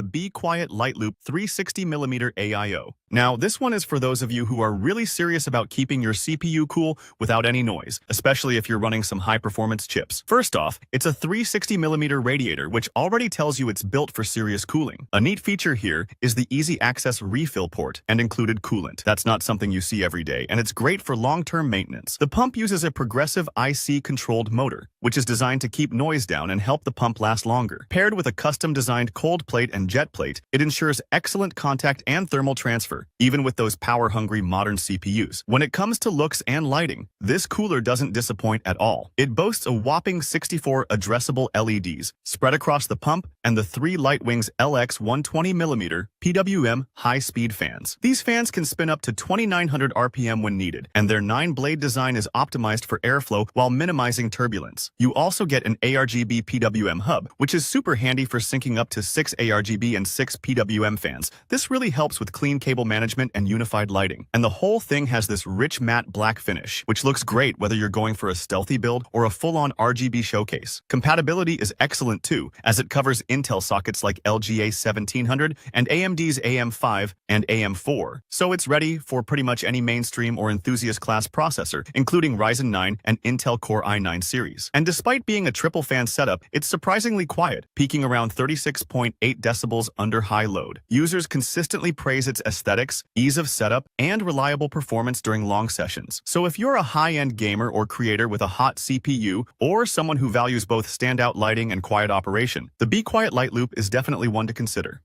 the Be Quiet Light Loop 360mm AIO. Now, this one is for those of you who are really serious about keeping your CPU cool without any noise, especially if you're running some high-performance chips. First off, it's a 360mm radiator, which already tells you it's built for serious cooling. A neat feature here is the easy access refill port and included coolant. That's not something you see every day, and it's great for long-term maintenance. The pump uses a progressive IC-controlled motor, which is designed to keep noise down and help the pump last longer. Paired with a custom-designed cold plate and jet plate, it ensures excellent contact and thermal transfer, even with those power-hungry modern CPUs. When it comes to looks and lighting, this cooler doesn't disappoint at all. It boasts a whopping 64 addressable LEDs spread across the pump and the 3 Lightwings LX 120mm PWM high-speed fans. These fans can spin up to 2,900 RPM when needed, and their 9-blade design is optimized for airflow while minimizing turbulence. You also get an ARGB PWM hub, which is super handy for syncing up to 6 ARGB and 6 PWM fans. This really helps with clean cable management and unified lighting. And the whole thing has this rich matte black finish, which looks great whether you're going for a stealthy build or a full-on RGB showcase. Compatibility is excellent too, as it covers Intel sockets like LGA 1700 and AMD's AM5 and AM4, so it's ready for pretty much any mainstream or enthusiast class processor, including Ryzen 9 and Intel Core i9 series. And despite being a triple fan setup, it's surprisingly quiet, peaking around 36.8 decibels under high load. Users consistently praise its aesthetics, ease of setup, and reliable performance during long sessions. So if you're a high-end gamer or creator with a hot CPU, or someone who values both standout lighting and quiet operation, the Be Quiet Light Loop is definitely one to consider.